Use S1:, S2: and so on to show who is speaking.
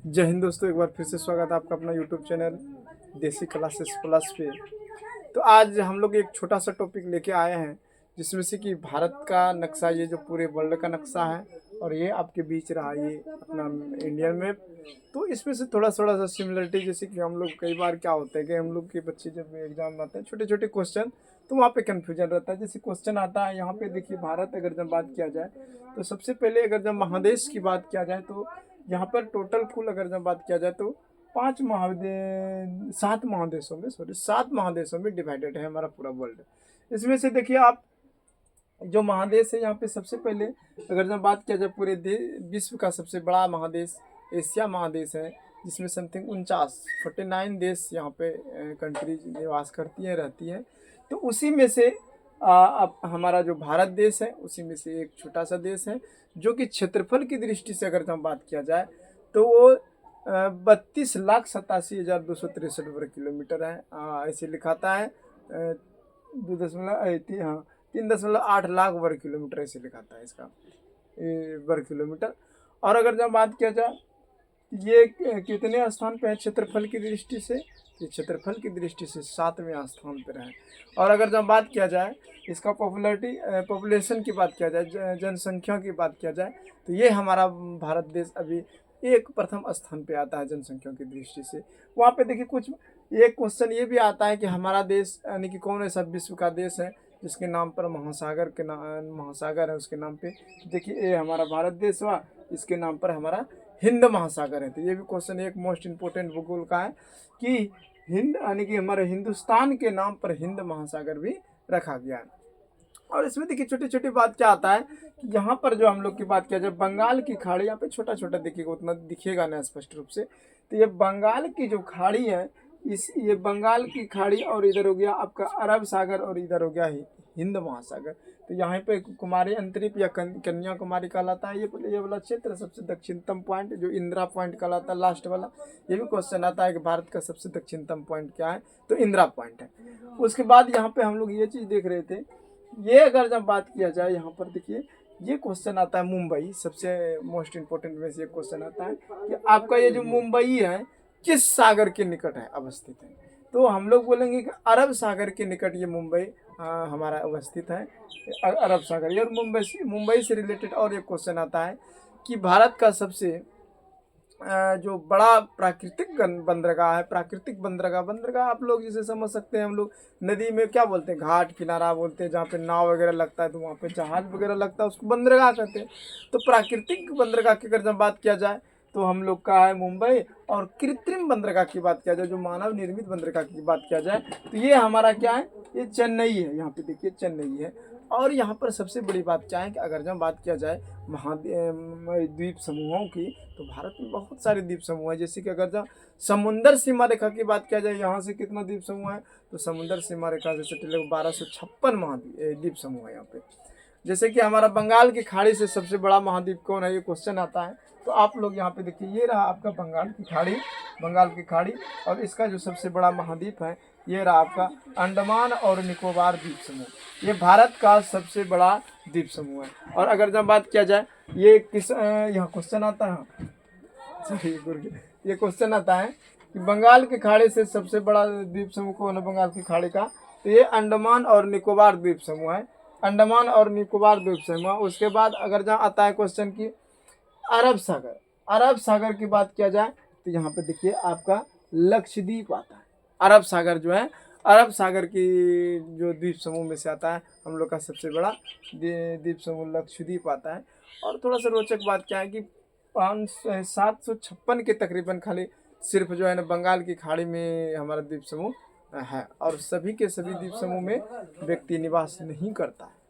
S1: जय हिंद दोस्तों, एक बार फिर से स्वागत है आपका अपना यूट्यूब चैनल देसी क्लासेस प्लस पे। तो आज हम लोग एक छोटा सा टॉपिक लेके आए हैं जिसमें से कि भारत का नक्शा, ये जो पूरे वर्ल्ड का नक्शा है और ये आपके बीच रहा ये अपना इंडियन मैप। तो इसमें से थोड़ा थोड़ा सा सिमिलरिटी, जैसे कि हम लोग कई बार क्या होता है कि हम लोग के बच्चे जब एग्जाम आते हैं छोटे छोटे क्वेश्चन, तो वहाँ पे कन्फ्यूजन रहता है। जैसे क्वेश्चन आता है यहाँ पे, देखिए भारत अगर जब बात किया जाए तो सबसे पहले अगर जब महादेश की बात किया जाए तो यहाँ पर टोटल कुल अगर जब बात किया जाए तो 7 महादेशों में डिवाइडेड है हमारा पूरा वर्ल्ड। इसमें से देखिए आप, जो महादेश है यहाँ पे सबसे पहले अगर जब बात किया जाए पूरे विश्व का सबसे बड़ा महादेश एशिया महादेश है, जिसमें समथिंग 49 देश यहाँ पे कंट्रीज निवास करती हैं, रहती हैं। तो उसी में से अब हमारा जो भारत देश है उसी में से एक छोटा सा देश है, जो कि क्षेत्रफल की दृष्टि से अगर हम बात किया जाए तो वो 32,87,263 वर्ग किलोमीटर है। ऐसे लिखाता है 3.8 लाख वर्ग किलोमीटर ऐसे लिखाता है इसका वर्ग किलोमीटर। और अगर जब बात किया जाए ये कितने स्थान पे है क्षेत्रफल की दृष्टि से, ये क्षेत्रफल की दृष्टि से 7वें स्थान पर है। और अगर जब बात किया जाए इसका पॉपुलेशन की बात किया जाए, जनसंख्या की बात किया जाए, तो ये हमारा भारत देश अभी एक प्रथम स्थान पे आता है जनसंख्या की दृष्टि से। वहाँ पे देखिए कुछ एक क्वेश्चन ये भी आता है कि हमारा देश यानी कि कौन ऐसा विश्व का देश है जिसके नाम पर महासागर है उसके नाम पे। देखिए ये हमारा भारत देश हुआ, इसके नाम पर हमारा हिंद महासागर है। तो ये भी क्वेश्चन एक मोस्ट इम्पोर्टेंट भूगोल का है कि हिंद यानी कि हमारे हिंदुस्तान के नाम पर हिंद महासागर भी रखा गया है। और इसमें देखिए छोटी छोटी बात क्या आता है कि यहाँ पर जो हम लोग की बात किया जाए बंगाल की खाड़ी, यहाँ पे छोटा छोटा दिखेगा, उतना दिखेगा ना स्पष्ट रूप से। तो ये बंगाल की जो खाड़ी है, ये बंगाल की खाड़ी और इधर हो गया आपका अरब सागर और इधर हो गया हिंद महासागर। तो यहाँ पे कुमारी अंतरिप या कन्याकुमारी कहलाता है ये वाला क्षेत्र। सबसे दक्षिणतम पॉइंट जो इंदिरा पॉइंट कहलाता है लास्ट वाला, ये भी क्वेश्चन आता है कि भारत का सबसे दक्षिणतम पॉइंट क्या है, तो इंदिरा पॉइंट है। उसके बाद यहाँ पे हम लोग ये चीज़ देख रहे थे, ये अगर जब बात किया जाए यहाँ पर देखिए ये क्वेश्चन आता है मुंबई, सबसे मोस्ट इम्पोर्टेंट में से एक क्वेश्चन आता है कि आपका ये जो मुंबई है किस सागर के निकट है अवस्थित है। तो हम लोग बोलेंगे कि अरब सागर के निकट ये मुंबई हमारा अवस्थित है, अरब सागर। और मुंबई से रिलेटेड और एक क्वेश्चन आता है कि भारत का सबसे जो बड़ा प्राकृतिक बंदरगाह है, प्राकृतिक बंदरगाह आप लोग जिसे समझ सकते हैं, हम लोग नदी में क्या बोलते हैं, घाट किनारा बोलते हैं, जहाँ पे नाव वगैरह लगता है तो वहाँ पे जहाज वगैरह लगता है उसको बंदरगाह कहते हैं। तो प्राकृतिक बंदरगाह की अगर जब बात किया जाए तो हम लोग का है मुंबई। और कृत्रिम बंदरगाह की बात किया जाए, जो मानव निर्मित बंदरगाह की बात किया जाए, तो ये हमारा क्या है, ये चेन्नई है। यहाँ पे देखिए चेन्नई है। और यहाँ पर सबसे बड़ी बात क्या है कि अगर जब बात किया जाए द्वीप समूहों की, तो भारत में बहुत सारे द्वीप समूह हैं। जैसे कि अगर जब समुंदर सीमा रेखा की बात किया जाए, यहाँ से कितना द्वीप समूह है, तो समुंदर सीमा रेखा से सटे 1256 महाद्वीप समूह है यहाँ पे। जैसे कि हमारा बंगाल की खाड़ी से सबसे बड़ा महाद्वीप कौन है, ये क्वेश्चन आता है। तो आप लोग यहाँ पे देखिए ये रहा आपका बंगाल की खाड़ी और इसका जो सबसे बड़ा महाद्वीप है ये रहा आपका अंडमान और निकोबार द्वीप समूह। ये भारत का सबसे बड़ा द्वीप समूह है। और अगर जब बात किया जाए ये किस यहाँ क्वेश्चन आता है, सॉरी ये क्वेश्चन आता है कि बंगाल की खाड़ी से सबसे बड़ा द्वीप समूह कौन है बंगाल की खाड़ी का, तो ये अंडमान और निकोबार द्वीप समूह है, अंडमान और निकोबार द्वीप समूह। उसके बाद अगर जहाँ आता है क्वेश्चन की अरब सागर की बात किया जाए, तो यहाँ पे देखिए आपका लक्षद्वीप आता है। अरब सागर जो है, अरब सागर की जो द्वीप समूह में से आता है, हम लोग का सबसे बड़ा द्वीप समूह लक्षद्वीप आता है। और थोड़ा सा रोचक बात क्या है कि 756 के तकरीबन खाली सिर्फ जो है ना बंगाल की खाड़ी में हमारा द्वीप समूह है, और सभी के सभी द्वीप समूह में व्यक्ति निवास नहीं करता है।